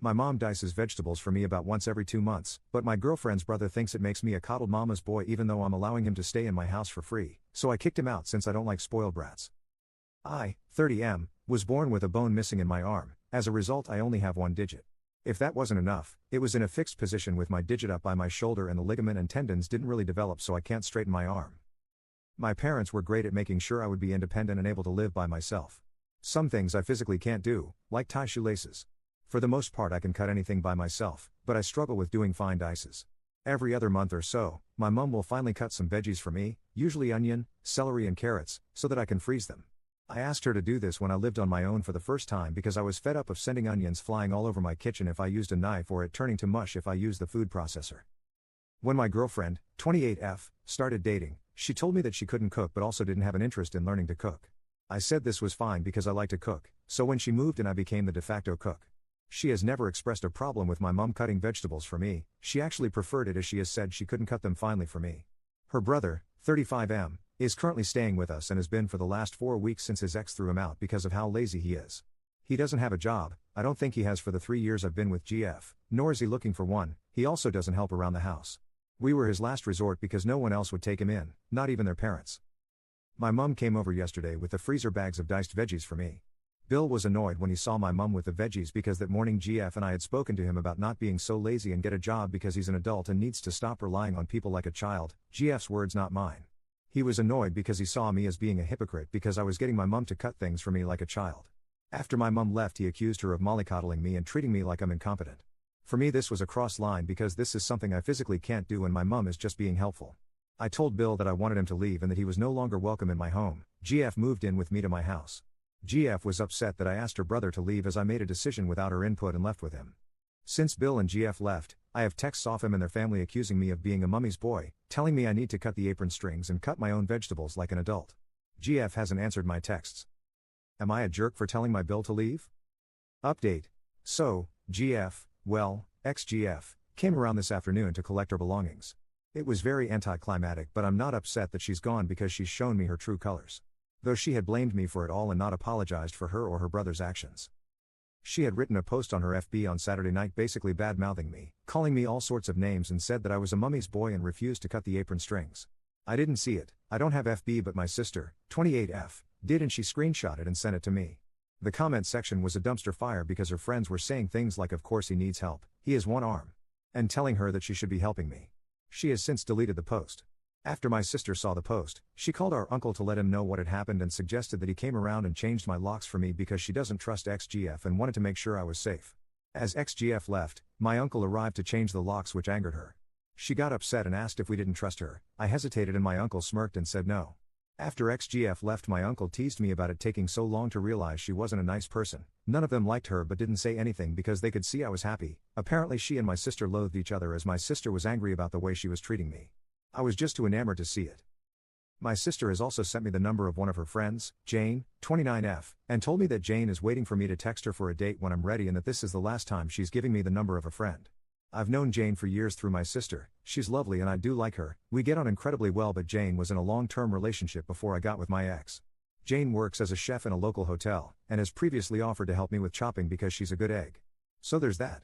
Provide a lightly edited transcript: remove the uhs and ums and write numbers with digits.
My mom dices vegetables for me about once every 2 months, but my girlfriend's brother thinks it makes me a coddled mama's boy even though I'm allowing him to stay in my house for free, so I kicked him out since I don't like spoiled brats. I, 30M, was born with a bone missing in my arm. As a result I only have one digit. If that wasn't enough, it was in a fixed position with my digit up by my shoulder and the ligament and tendons didn't really develop so I can't straighten my arm. My parents were great at making sure I would be independent and able to live by myself. Some things I physically can't do, like tie shoelaces. For the most part I can cut anything by myself, but I struggle with doing fine dices. Every other month or so, my mom will finally cut some veggies for me, usually onion, celery and carrots, so that I can freeze them. I asked her to do this when I lived on my own for the first time because I was fed up of sending onions flying all over my kitchen if I used a knife or it turning to mush if I used the food processor. When my girlfriend, 28F, started dating, she told me that she couldn't cook but also didn't have an interest in learning to cook. I said this was fine because I like to cook, so when she moved in I became the de facto cook. She has never expressed a problem with my mom cutting vegetables for me, she actually preferred it as she has said she couldn't cut them finely for me. Her brother, 35M, is currently staying with us and has been for the last 4 weeks since his ex threw him out because of how lazy he is. He doesn't have a job, I don't think he has for the 3 years I've been with GF, nor is he looking for one, he also doesn't help around the house. We were his last resort because no one else would take him in, not even their parents. My mom came over yesterday with the freezer bags of diced veggies for me. Bill was annoyed when he saw my mom with the veggies because that morning GF and I had spoken to him about not being so lazy and get a job because he's an adult and needs to stop relying on people like a child, GF's words not mine. He was annoyed because he saw me as being a hypocrite because I was getting my mom to cut things for me like a child. After my mom left he accused her of mollycoddling me and treating me like I'm incompetent. For me this was a cross line because this is something I physically can't do and my mom is just being helpful. I told Bill that I wanted him to leave and that he was no longer welcome in my home. GF moved in with me to my house. GF was upset that I asked her brother to leave as I made a decision without her input and left with him. Since Bill and GF left, I have texts off him and their family accusing me of being a mummy's boy, telling me I need to cut the apron strings and cut my own vegetables like an adult. GF hasn't answered my texts. Am I a jerk for telling my Bill to leave? Update. So, GF, well, ex-GF, came around this afternoon to collect her belongings. It was very anticlimactic but I'm not upset that she's gone because she's shown me her true colors. Though she had blamed me for it all and not apologized for her or her brother's actions. She had written a post on her FB on Saturday night basically bad-mouthing me, calling me all sorts of names and said that I was a mummy's boy and refused to cut the apron strings. I didn't see it, I don't have FB but my sister, 28F, did and she screenshot it and sent it to me. The comment section was a dumpster fire because her friends were saying things like of course he needs help, he has one arm. And telling her that she should be helping me. She has since deleted the post. After my sister saw the post, she called our uncle to let him know what had happened and suggested that he came around and changed my locks for me because she doesn't trust ex-GF and wanted to make sure I was safe. As ex-GF left, my uncle arrived to change the locks which angered her. She got upset and asked if we didn't trust her. I hesitated and my uncle smirked and said no. After ex-GF left my uncle teased me about it taking so long to realize she wasn't a nice person. None of them liked her but didn't say anything because they could see I was happy. Apparently she and my sister loathed each other as my sister was angry about the way she was treating me. I was just too enamored to see it. My sister has also sent me the number of one of her friends, Jane, 29F, and told me that Jane is waiting for me to text her for a date when I'm ready and that this is the last time she's giving me the number of a friend. I've known Jane for years through my sister, she's lovely and I do like her, we get on incredibly well but Jane was in a long-term relationship before I got with my ex. Jane works as a chef in a local hotel, and has previously offered to help me with chopping because she's a good egg. So there's that.